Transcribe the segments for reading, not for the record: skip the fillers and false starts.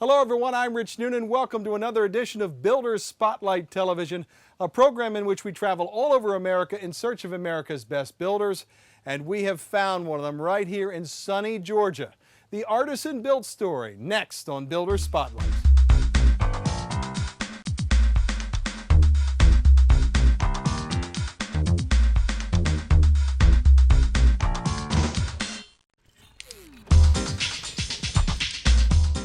Hello everyone, I'm Rich Noonan. Welcome to another edition of Builders Spotlight Television, a program in which we travel all over America in search of America's best builders. And we have found one of them right here in sunny Georgia. The Artisan Built story, next on Builders Spotlight.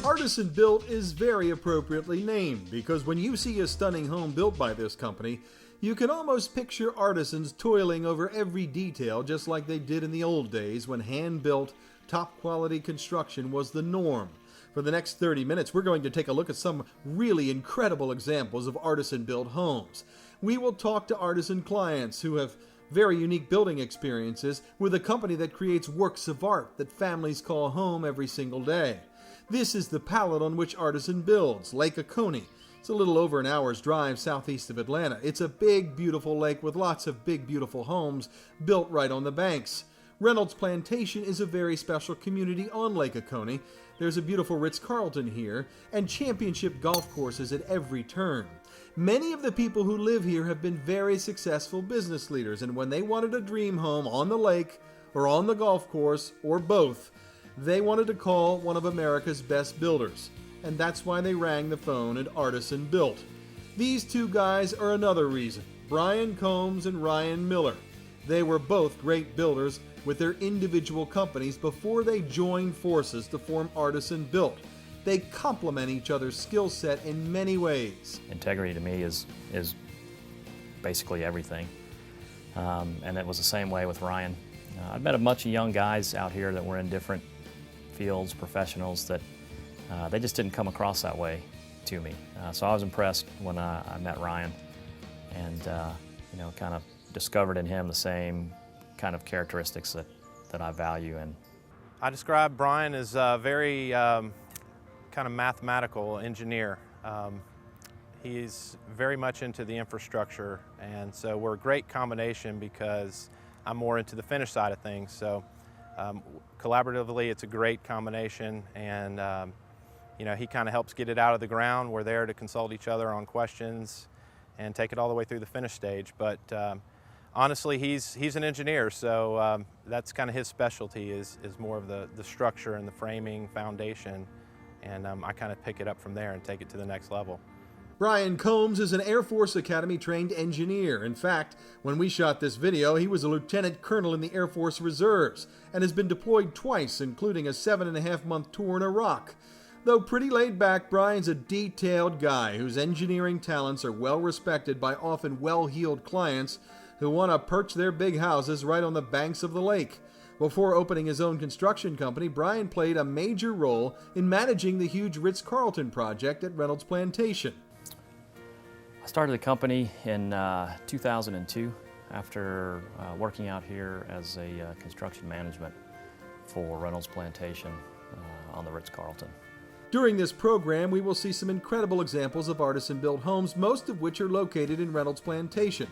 Artisan Built is very appropriately named because when you see a stunning home built by this company, you can almost picture artisans toiling over every detail just like they did in the old days when hand-built, top-quality construction was the norm. For the next 30 minutes, we're going to take a look at some really incredible examples of artisan-built homes. We will talk to artisan clients who have very unique building experiences with a company that creates works of art that families call home every single day. This is the palette on which Artisan builds, Lake Oconee. It's a little over an hour's drive southeast of Atlanta. It's a big, beautiful lake with lots of big, beautiful homes built right on the banks. Reynolds Plantation is a very special community on Lake Oconee. There's a beautiful Ritz-Carlton here, and championship golf courses at every turn. Many of the people who live here have been very successful business leaders, and when they wanted a dream home on the lake, or on the golf course, or both, they wanted to call one of America's best builders, and that's why they rang the phone at Artisan Built. These two guys are another reason, Brian Combs and Ryan Miller. They were both great builders with their individual companies before they joined forces to form Artisan Built. They complement each other's skill set in many ways. Integrity to me is basically everything, and it was the same way with Ryan. I've met a bunch of young guys out here that were in different fields, professionals, that they just didn't come across that way to me. So I was impressed when I met Ryan and kind of discovered in him the same kind of characteristics that I value. And I describe Brian as a very kind of mathematical engineer. He's very much into the infrastructure, and so we're a great combination because I'm more into the finish side of things. So collaboratively, it's a great combination, and he kind of helps get it out of the ground. We're there to consult each other on questions and take it all the way through the finish stage. But honestly, he's an engineer, so that's kind of his specialty is more of the structure and the framing foundation, and I kind of pick it up from there and take it to the next level. Brian Combs is an Air Force Academy trained engineer. In fact, when we shot this video, he was a lieutenant colonel in the Air Force Reserves and has been deployed twice, including a 7.5-month tour in Iraq. Though pretty laid back, Brian's a detailed guy whose engineering talents are well respected by often well-heeled clients who want to perch their big houses right on the banks of the lake. Before opening his own construction company, Brian played a major role in managing the huge Ritz-Carlton project at Reynolds Plantation. I started the company in 2002 after working out here as a construction management for Reynolds Plantation on the Ritz-Carlton. During this program, we will see some incredible examples of artisan-built homes, most of which are located in Reynolds Plantation.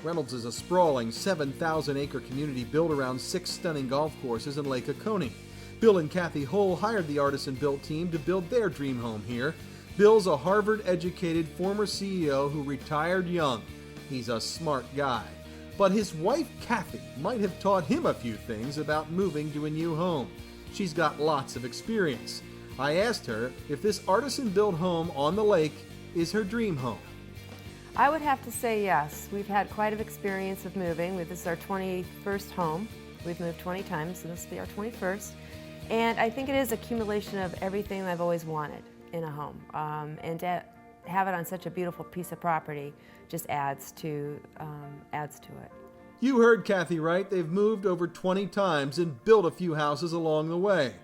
Reynolds is a sprawling 7,000-acre community built around 6 stunning golf courses in Lake Oconee. Bill and Kathy Hull hired the Artisan Built team to build their dream home here. Bill's a Harvard-educated former CEO who retired young. He's a smart guy. But his wife, Kathy, might have taught him a few things about moving to a new home. She's got lots of experience. I asked her if this artisan-built home on the lake is her dream home. I would have to say yes. We've had quite an experience of moving. This is our 21st home. We've moved 20 times, so this will be our 21st. And I think it is an accumulation of everything I've always wanted in a home. And to have it on such a beautiful piece of property just adds to it. You heard Kathy right. They've moved over 20 times and built a few houses along the way.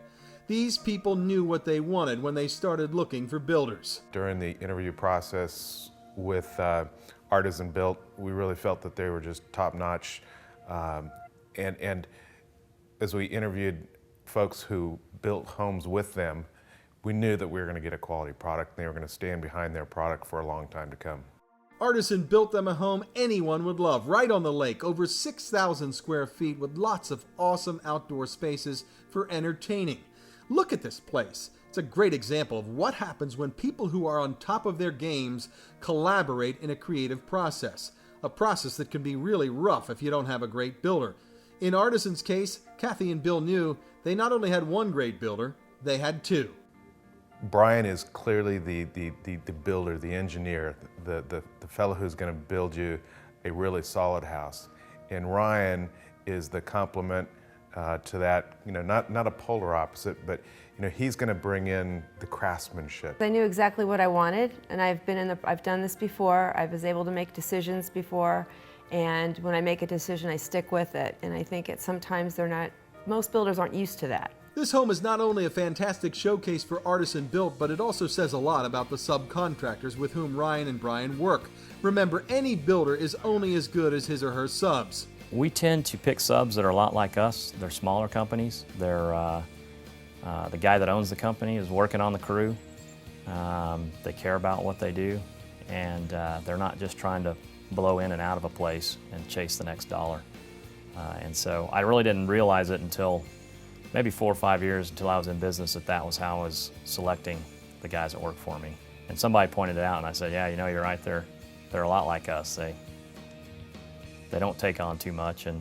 These people knew what they wanted when they started looking for builders. During the interview process with Artisan Built, we really felt that they were just top-notch. And as we interviewed folks who built homes with them, we knew that we were going to get a quality product and they were going to stand behind their product for a long time to come. Artisan built them a home anyone would love, right on the lake, over 6,000 square feet with lots of awesome outdoor spaces for entertaining. Look at this place. It's a great example of what happens when people who are on top of their games collaborate in a creative process. A process that can be really rough if you don't have a great builder. In Artisan's case, Kathy and Bill knew they not only had one great builder, they had two. Brian is clearly the builder, the engineer, the fellow who's going to build you a really solid house. And Ryan is the complement to that, not a polar opposite, but he's going to bring in the craftsmanship. I knew exactly what I wanted, and I've done this before. I was able to make decisions before, and when I make a decision, I stick with it. And I think sometimes most builders aren't used to that. This home is not only a fantastic showcase for Artisan Built, but it also says a lot about the subcontractors with whom Ryan and Brian work. Remember, any builder is only as good as his or her subs. We tend to pick subs that are a lot like us. They're smaller companies. They're the guy that owns the company is working on the crew. They care about what they do, and they're not just trying to blow in and out of a place and chase the next dollar. And so I really didn't realize it until maybe 4 or 5 years until I was in business that was how I was selecting the guys that work for me. And somebody pointed it out, and I said, yeah, you're right, they're a lot like us. They don't take on too much, and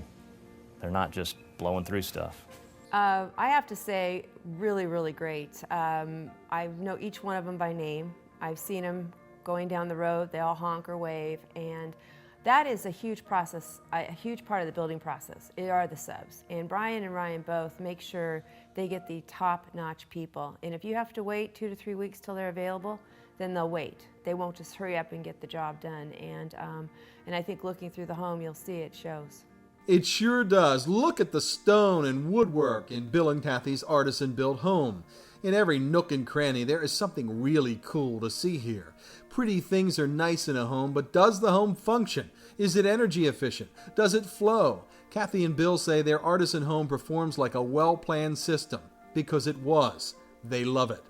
they're not just blowing through stuff. I have to say, really, really great. I know each one of them by name. I've seen them going down the road. They all honk or wave, and that is a huge process, a huge part of the building process. It are the subs. And Brian and Ryan both make sure they get the top-notch people. And if you have to wait 2 to 3 weeks till they're available, then they'll wait. They won't just hurry up and get the job done. And I think looking through the home, you'll see it shows. It sure does. Look at the stone and woodwork in Bill and Kathy's Artisan Built home. In every nook and cranny, there is something really cool to see here. Pretty things are nice in a home, but does the home function? Is it energy efficient? Does it flow? Kathy and Bill say their Artisan home performs like a well-planned system, because it was. They love it.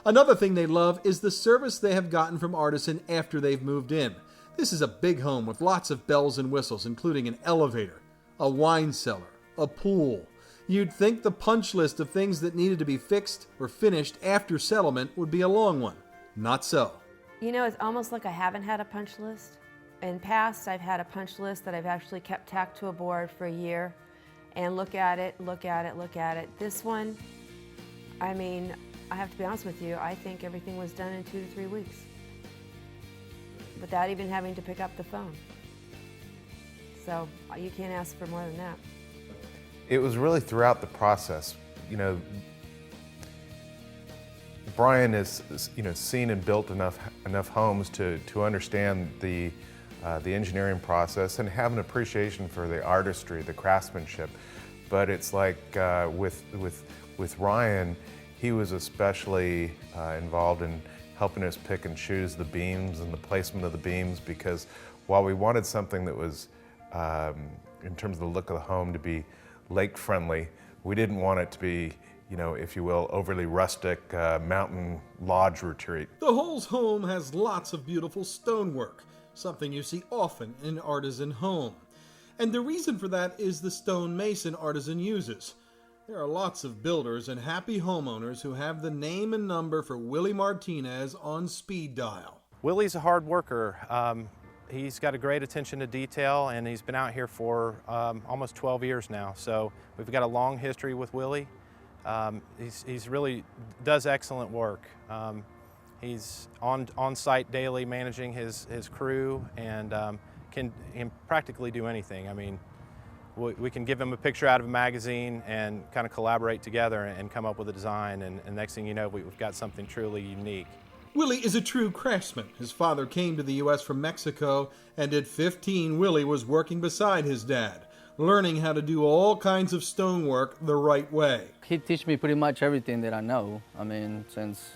Another thing they love is the service they have gotten from Artisan after they've moved in. This is a big home with lots of bells and whistles, including an elevator, a wine cellar, a pool. You'd think the punch list of things that needed to be fixed or finished after settlement would be a long one. Not so. It's almost like I haven't had a punch list. In past, I've had a punch list that I've actually kept tacked to a board for a year and look at it. This one, I have to be honest with you, I think everything was done in 2 to 3 weeks without even having to pick up the phone. So you can't ask for more than that. It was really throughout the process. Brian has seen and built enough homes to understand the engineering process and have an appreciation for the artistry, the craftsmanship. But it's like with Ryan, he was especially involved in helping us pick and choose the beams and the placement of the beams, because while we wanted something that was, in terms of the look of the home, to be lake friendly, we didn't want it to be, if you will, overly rustic mountain lodge retreat. The Holes home has lots of beautiful stonework, something you see often in an Artisan home. And the reason for that is the stonemason Artisan uses. There are lots of builders and happy homeowners who have the name and number for Willie Martinez on speed dial. Willie's a hard worker. He's got a great attention to detail, and he's been out here for almost 12 years now. So we've got a long history with Willie. He's really does excellent work. He's on site daily managing his crew, and can practically do anything. We can give him a picture out of a magazine and kind of collaborate together and come up with a design, and next thing you know, we've got something truly unique. Willie is a true craftsman. His father came to the U.S. from Mexico, and at 15, Willie was working beside his dad, learning how to do all kinds of stonework the right way. He teach me pretty much everything that I know. Since,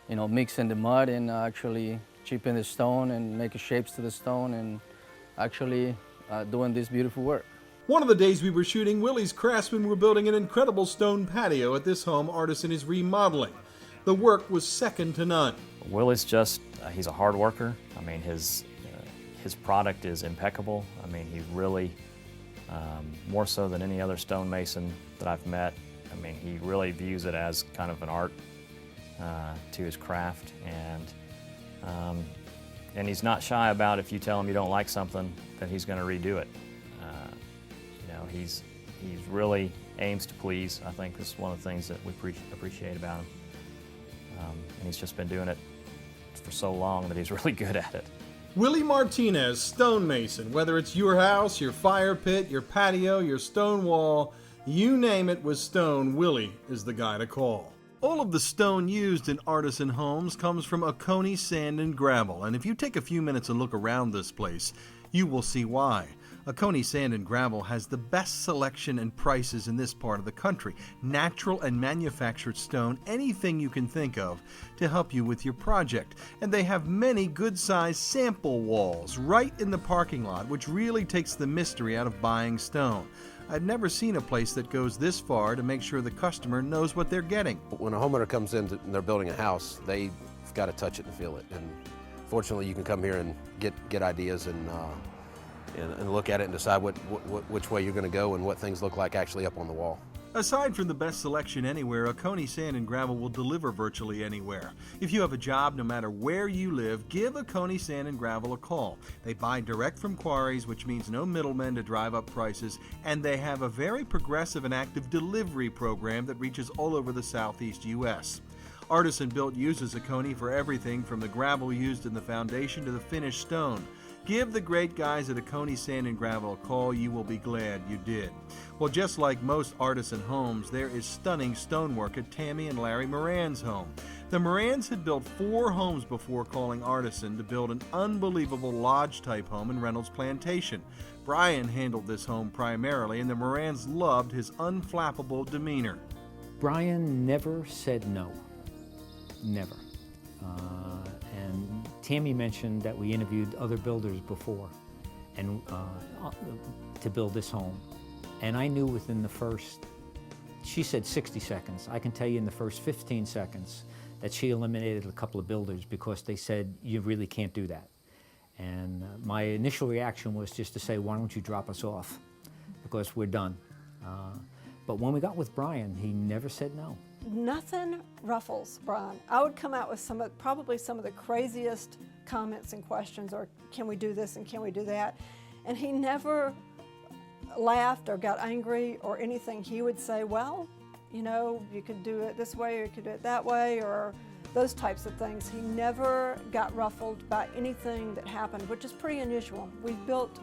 mixing the mud and actually chipping the stone and making shapes to the stone and actually doing this beautiful work. One of the days we were shooting, Willie's craftsmen were building an incredible stone patio at this home Artisan is remodeling. The work was second to none. Willie's just, he's a hard worker. His product is impeccable. He really, more so than any other stonemason that I've met, he really views it as kind of an art to his craft, and he's not shy about if you tell him you don't like something that he's going to redo it. You know, he's really aims to please. I think this is one of the things that we appreciate about him, and he's just been doing it for so long that he's really good at it. Willie Martinez, stonemason. Whether it's your house, your fire pit, your patio, your stone wall, you name it with stone, Willie is the guy to call. All of the stone used in Artisan homes comes from Oconee sand and gravel, and if you take a few minutes and look around this place, you will see why. Oconee Sand and Gravel has the best selection and prices in this part of the country. Natural and manufactured stone, anything you can think of to help you with your project. And they have many good-sized sample walls right in the parking lot, which really takes the mystery out of buying stone. I've never seen a place that goes this far to make sure the customer knows what they're getting. When a homeowner comes in and they're building a house, they've got to touch it and feel it. And fortunately, you can come here and get ideas and look at it and decide which way you're going to go and what things look like actually up on the wall. Aside from the best selection anywhere, Oconee Sand and Gravel will deliver virtually anywhere. If you have a job, no matter where you live, give Oconee Sand and Gravel a call. They buy direct from quarries, which means no middlemen to drive up prices, and they have a very progressive and active delivery program that reaches all over the southeast U.S. Artisan Built uses Oconee for everything from the gravel used in the foundation to the finished stone. Give the great guys at Oconee Sand and Gravel a call. You will be glad you did. Well, just like most Artisan homes, there is stunning stonework at Tammy and Larry Moran's home. The Morans had built 4 homes before calling Artisan to build an unbelievable lodge-type home in Reynolds Plantation. Brian handled this home primarily, and the Morans loved his unflappable demeanor. Brian never said no. Never. And Tammy mentioned that we interviewed other builders before and to build this home. And I knew within the first, she said 60 seconds. I can tell you in the first 15 seconds that she eliminated a couple of builders because they said, you really can't do that. And my initial reaction was just to say, why don't you drop us off? Because we're done. But when we got with Brian, he never said no. Nothing ruffles Brian. I would come out with probably some of the craziest comments and questions, or can we do this and can we do that? And he never laughed or got angry or anything. He would say, well, you know, you could do it this way or you could do it that way, or those types of things. He never got ruffled by anything that happened, which is pretty unusual. We've built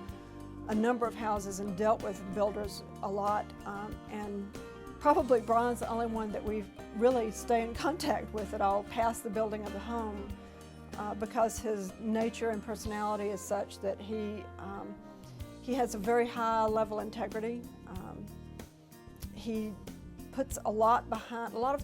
a number of houses and dealt with builders a lot, and probably Brian's the only one that we really stay in contact with at all past the building of the home, because his nature and personality is such that he has a very high level integrity. He puts a lot of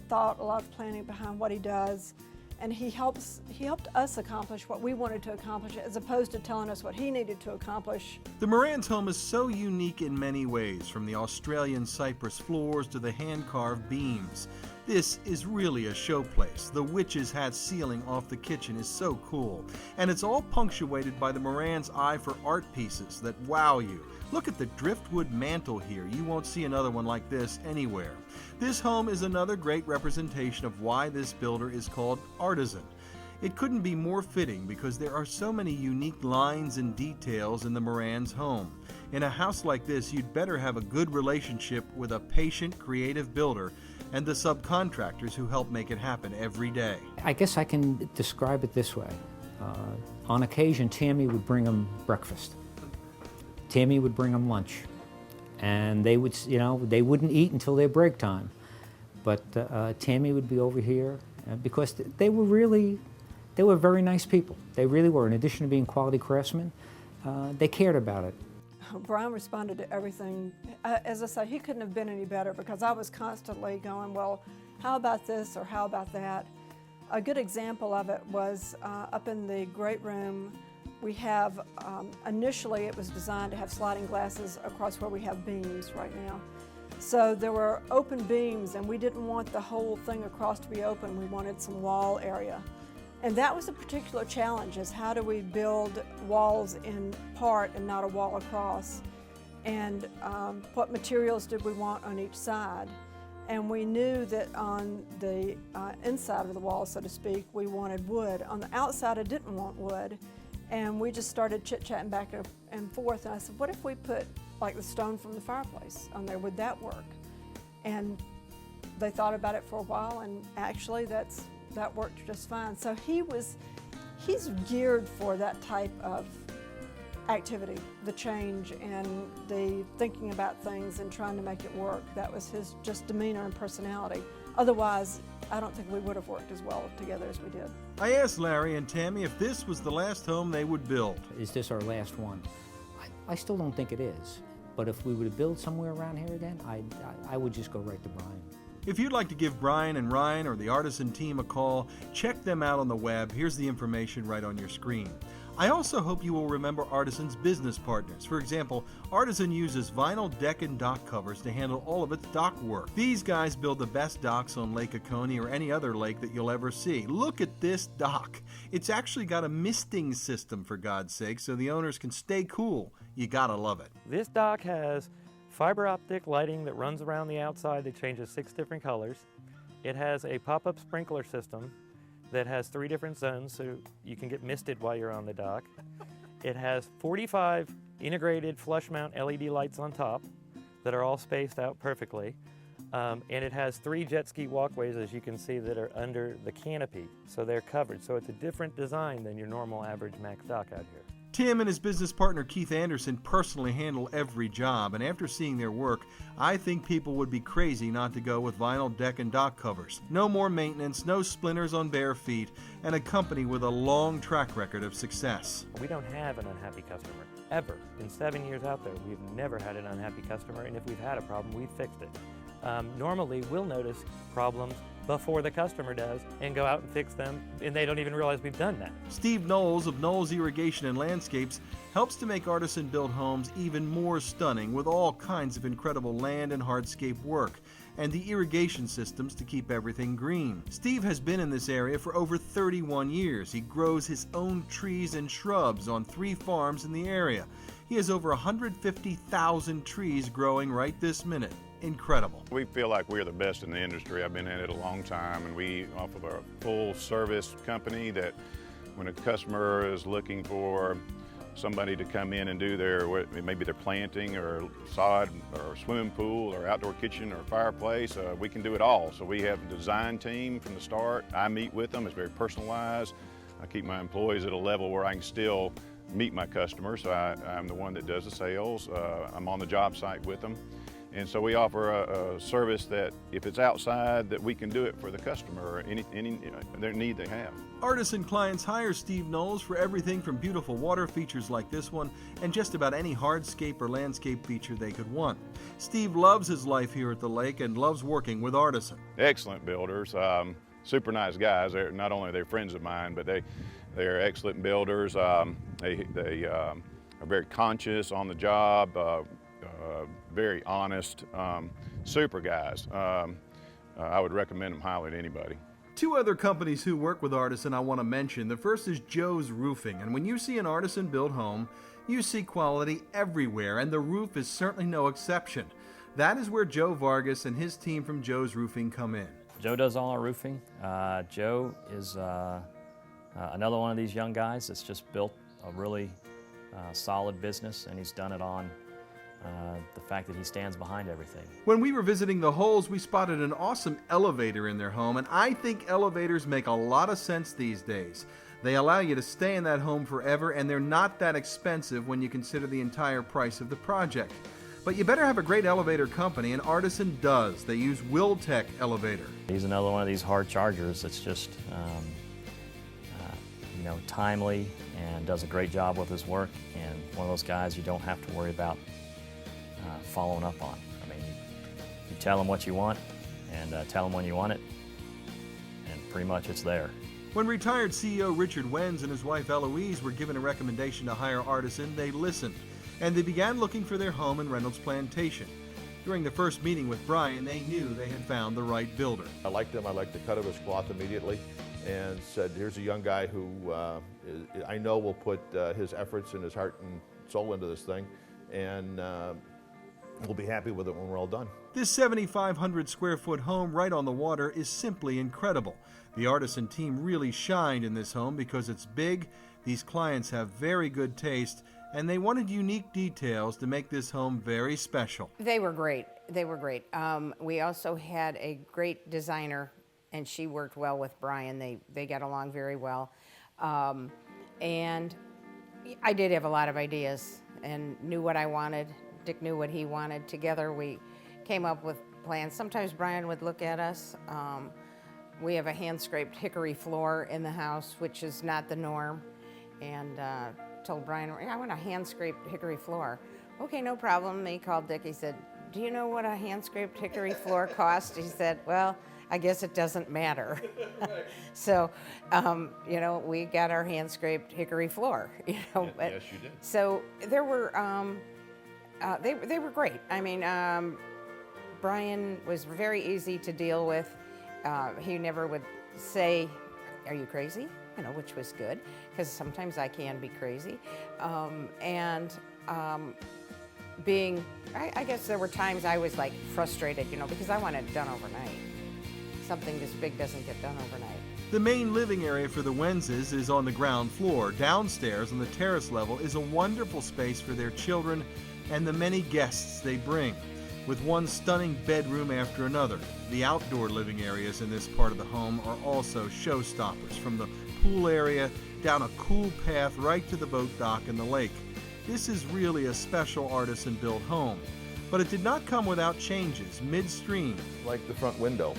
thought, a lot of planning behind what he does, and he helped us accomplish what we wanted to accomplish as opposed to telling us what he needed to accomplish. The Moran's home is so unique in many ways, from the Australian cypress floors to the hand-carved beams. This is really a showplace. The witch's hat ceiling off the kitchen is so cool, and it's all punctuated by the Moran's eye for art pieces that wow you. Look at the driftwood mantle here. You won't see another one like this anywhere. This home is another great representation of why this builder is called Artisan. It couldn't be more fitting because there are so many unique lines and details in the Moran's home. In a house like this, you'd better have a good relationship with a patient, creative builder and the subcontractors who help make it happen every day. I guess I can describe it this way. On occasion, Tammy would bring them breakfast. Tammy would bring them lunch. And they would, they wouldn't eat until their break time. But Tammy would be over here because they were very nice people. They really were. In addition to being quality craftsmen, they cared about it. Brian responded to everything. As I say, he couldn't have been any better because I was constantly going, well, how about this or how about that? A good example of it was up in the great room. We have, initially it was designed to have sliding glasses across where we have beams right now. So there were open beams and we didn't want the whole thing across to be open. We wanted some wall area. And that was a particular challenge, is how do we build walls in part and not a wall across? And what materials did we want on each side? And we knew that on the inside of the wall, so to speak, we wanted wood. On the outside, I didn't want wood. And we just started chit-chatting back and forth. And I said, what if we put like the stone from the fireplace on there? Would that work? And they thought about it for a while, and actually that worked just fine. So he's geared for that type of activity, the change and the thinking about things and trying to make it work. That was his just demeanor and personality. Otherwise, I don't think we would have worked as well together as we did. I asked Larry and Tammy if this was the last home they would build. Is this our last one? I still don't think it is. But if we were to build somewhere around here again, I would just go right to Brian. If you'd like to give Brian and Ryan or the Artisan team a call, check them out on the web. Here's the information right on your screen. I also hope you will remember Artisan's business partners. For example, Artisan uses vinyl deck and dock covers to handle all of its dock work. These guys build the best docks on Lake Oconee or any other lake that you'll ever see. Look at this dock. It's actually got a misting system, for God's sake, so the owners can stay cool. You gotta love it. This dock has fiber optic lighting that runs around the outside that changes 6 different colors. It has a pop-up sprinkler system that has 3 different zones so you can get misted while you're on the dock. It has 45 integrated flush mount LED lights on top that are all spaced out perfectly. And it has 3 jet ski walkways, as you can see, that are under the canopy, so they're covered. So it's a different design than your normal average max dock out here. Tim and his business partner Keith Anderson personally handle every job, and after seeing their work, I think people would be crazy not to go with vinyl deck and dock covers. No more maintenance, no splinters on bare feet, and a company with a long track record of success. We don't have an unhappy customer, ever. In 7 years out there, we've never had an unhappy customer, and if we've had a problem, we've fixed it. Normally, we'll notice problems before the customer does and go out and fix them, and they don't even realize we've done that. Steve Knowles of Knowles Irrigation and Landscapes helps to make Artisan built homes even more stunning with all kinds of incredible land and hardscape work and the irrigation systems to keep everything green. Steve has been in this area for over 31 years. He grows his own trees and shrubs on 3 farms in the area. He has over 150,000 trees growing right this minute. Incredible. We feel like we're the best in the industry. I've been in it a long time, and we offer a full service company that when a customer is looking for somebody to come in and do maybe their planting or sod or swimming pool or outdoor kitchen or fireplace, we can do it all. So we have a design team from the start. I meet with them. It's very personalized. I keep my employees at a level where I can still meet my customers. So I'm the one that does the sales. I'm on the job site with them. And so we offer a service that if it's outside, that we can do it for the customer or any their need they have. Artisan clients hire Steve Knowles for everything from beautiful water features like this one and just about any hardscape or landscape feature they could want. Steve loves his life here at the lake and loves working with Artisan. Excellent builders, super nice guys. They're not only they're friends of mine, but they're excellent builders. They are very conscious on the job. Very honest, super guys. I would recommend them highly to anybody. 2 other companies who work with Artisan I want to mention. The first is Joe's Roofing, and when you see an Artisan built home, you see quality everywhere, and the roof is certainly no exception. That is where Joe Vargas and his team from Joe's Roofing come in. Joe does all our roofing. Joe is another one of these young guys that's just built a really solid business, and he's done it on the fact that he stands behind everything. When we were visiting the Holes, we spotted an awesome elevator in their home, and I think elevators make a lot of sense these days. They allow you to stay in that home forever, and they're not that expensive when you consider the entire price of the project. But you better have a great elevator company, and Artisan does. They use Wiltec Elevator. He's another one of these hard chargers that's just timely and does a great job with his work, and one of those guys you don't have to worry about following up on. I mean, you tell them what you want and tell them when you want it, and pretty much it's there. When retired CEO Richard Wenz and his wife Eloise were given a recommendation to hire Artisan, they listened, and they began looking for their home in Reynolds Plantation. During the first meeting with Brian, they knew they had found the right builder. I liked him. I liked the cut of his cloth immediately, and said, here's a young guy who I know will put his efforts and his heart and soul into this thing, and we'll be happy with it when we're all done. This 7,500 square foot home right on the water is simply incredible. The Artisan team really shined in this home because it's big, these clients have very good taste, and they wanted unique details to make this home very special. They were great. They were great. We also had a great designer, and she worked well with Brian. They got along very well. And I did have a lot of ideas and knew what I wanted. Dick knew what he wanted. Together we came up with plans. Sometimes Brian would look at us. We have a hand-scraped hickory floor in the house, which is not the norm. And told Brian, I want a hand-scraped hickory floor. Okay, no problem. He called Dick. He said, do you know what a hand-scraped hickory floor costs? He said, well, I guess it doesn't matter. So, you know, we got our hand-scraped hickory floor. You know, Yes, you did. So there were, they were great. I mean, Brian was very easy to deal with. He never would say, are you crazy? You know, which was good, because sometimes I can be crazy. I guess there were times I was like frustrated, you know, because I want it done overnight. Something this big doesn't get done overnight. The main living area for the Wenses is on the ground floor. Downstairs on the terrace level is a wonderful space for their children and the many guests they bring, with one stunning bedroom after another. The outdoor living areas in this part of the home are also showstoppers, from the pool area down a cool path right to the boat dock and the lake. This is really a special Artisan-built home, but it did not come without changes midstream. Like the front window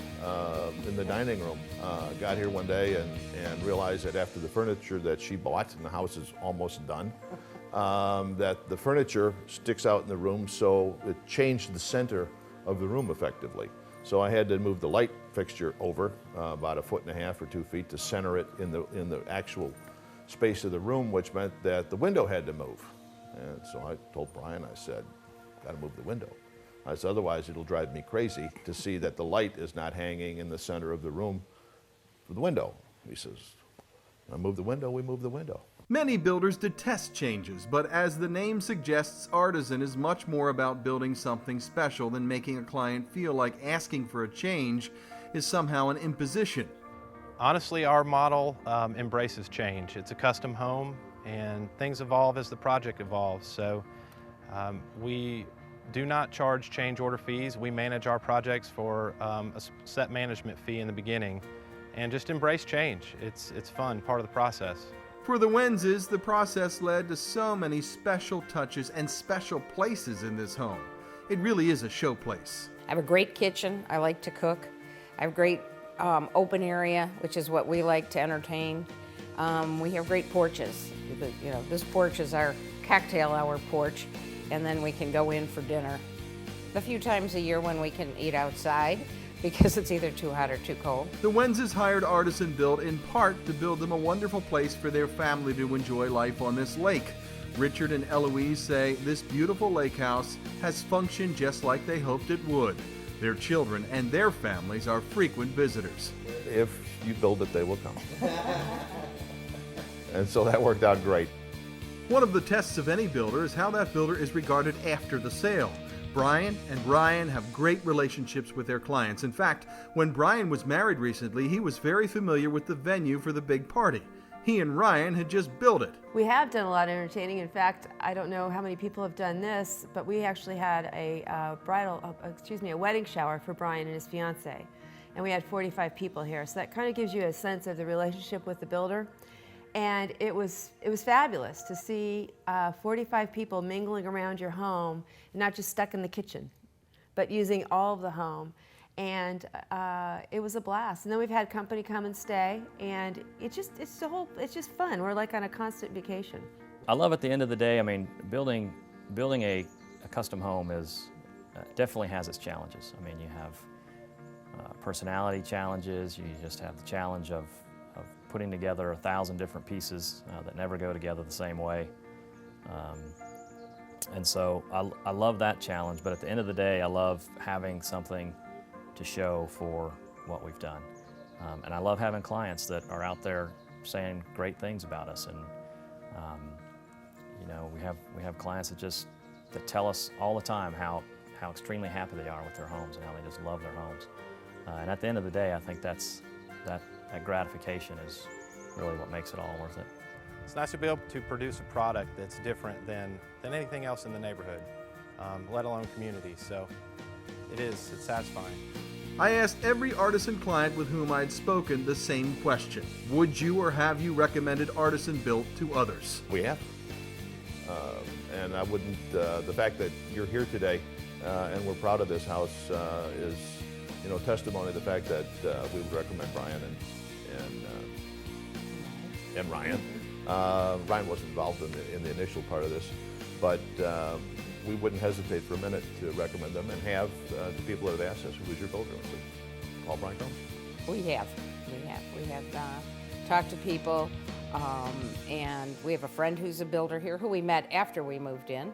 in the dining room. Got here one day and realized that after the furniture that she bought, and the house is almost done, that the furniture sticks out in the room, so it changed the center of the room effectively. So I had to move the light fixture over about 1.5 feet or 2 feet to center it in the actual space of the room, which meant that the window had to move. And so I told Brian, I said, got to move the window. I said, otherwise it'll drive me crazy to see that the light is not hanging in the center of the room for the window. He says, I move the window, we move the window. Many builders detest changes, but as the name suggests, Artisan is much more about building something special than making a client feel like asking for a change is somehow an imposition. Honestly, our model embraces change. It's a custom home, and things evolve as the project evolves. So we do not charge change order fees. We manage our projects for a set management fee in the beginning, and just embrace change. It's fun, part of the process. For the Wenses, the process led to so many special touches and special places in this home. It really is a showplace. I have a great kitchen. I like to cook. I have a great open area, which is what we like to entertain. We have great porches. You know, this porch is our cocktail hour porch, and then we can go in for dinner. A few times a year when we can eat outside, because it's either too hot or too cold. The Wenses hired Artisan Built in part to build them a wonderful place for their family to enjoy life on this lake. Richard and Eloise say this beautiful lake house has functioned just like they hoped it would. Their children and their families are frequent visitors. If you build it, they will come. And so that worked out great. One of the tests of any builder is how that builder is regarded after the sale. Brian and Ryan have great relationships with their clients. In fact, when Brian was married recently, he was very familiar with the venue for the big party. He and Ryan had just built it. We have done a lot of entertaining. In fact, I don't know how many people have done this, but we actually had a wedding shower for Brian and his fiance, and we had 45 people here. So that kind of gives you a sense of the relationship with the builder. And it was fabulous to see 45 people mingling around your home, and not just stuck in the kitchen, but using all of the home. And it was a blast. And then we've had company come and stay, and it's just fun. We're like on a constant vacation. I love at the end of the day, I mean, building a custom home is definitely has its challenges. I mean, you have personality challenges. You just have the challenge of putting together 1,000 different pieces that never go together the same way. And so I love that challenge, but at the end of the day, I love having something to show for what we've done. And I love having clients that are out there saying great things about us. And you know, we have clients that tell us all the time how how extremely happy they are with their homes and how they just love their homes. And at the end of the day, I think that gratification is really what makes it all worth it. It's nice to be able to produce a product that's different than anything else in the neighborhood, let alone community. So it's satisfying. I asked every Artisan client with whom I had spoken the same question. Would you or have you recommended Artisan Built to others? We have. And I wouldn't, the fact that you're here today and we're proud of this house is, testimony to the fact that we would recommend Brian and Ryan. Ryan wasn't involved in the initial part of this, but we wouldn't hesitate for a minute to recommend them and have the people that have asked us, who's your builder? I said, call Brian Combs. We have talked to people, and we have a friend who's a builder here who we met after we moved in.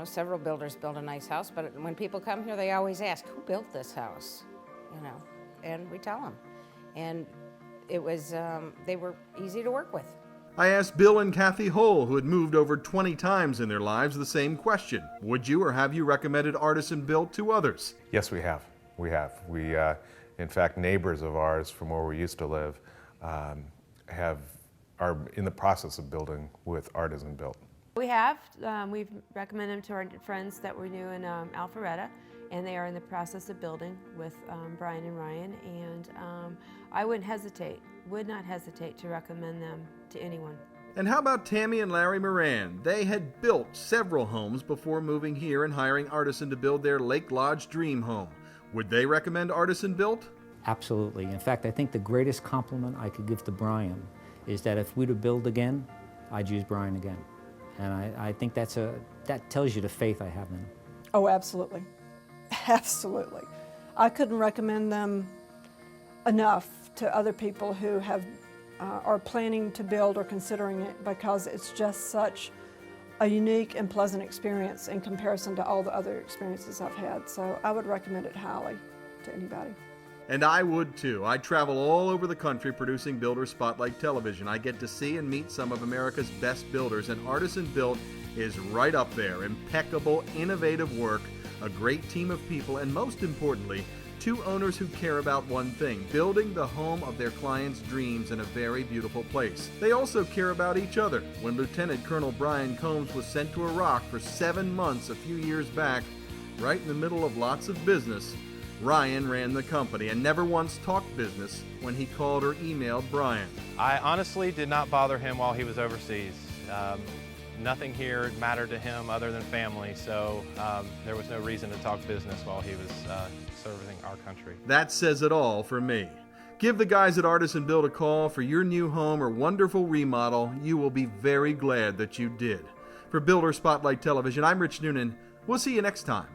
Several builders build a nice house, but when people come here, they always ask, who built this house? And we tell them. And it was, they were easy to work with. I asked Bill and Kathy Hull, who had moved over 20 times in their lives, the same question. Would you or have you recommended Artisan Built to others? Yes, we have. We have. We, in fact, neighbors of ours from where we used to live are in the process of building with Artisan Built. We have. We've recommended them to our friends that we knew in Alpharetta, and they are in the process of building with Brian and Ryan. And I would not hesitate to recommend them to anyone. And how about Tammy and Larry Moran? They had built several homes before moving here and hiring Artisan to build their Lake Lodge dream home. Would they recommend Artisan Built? Absolutely. In fact, I think the greatest compliment I could give to Brian is that if we were to build again, I'd use Brian again. And I think that tells you the faith I have in him. Oh, absolutely. Absolutely. I couldn't recommend them enough to other people who are planning to build or considering it, because it's just such a unique and pleasant experience in comparison to all the other experiences I've had. So I would recommend it highly to anybody. And I would too. I travel all over the country producing Builder Spotlight television. I get to see and meet some of America's best builders, and Artisan Built is right up there. Impeccable, innovative work, a great team of people, and most importantly, two owners who care about one thing: building the home of their clients' dreams in a very beautiful place. They also care about each other. When Lieutenant Colonel Brian Combs was sent to Iraq for 7 months a few years back, right in the middle of lots of business, Ryan ran the company and never once talked business when he called or emailed Brian. I honestly did not bother him while he was overseas. Nothing here mattered to him other than family, so there was no reason to talk business while he was serving our country. That says it all for me. Give the guys at Artisan Built a call for your new home or wonderful remodel. You will be very glad that you did. For Builder Spotlight Television, I'm Rich Noonan. We'll see you next time.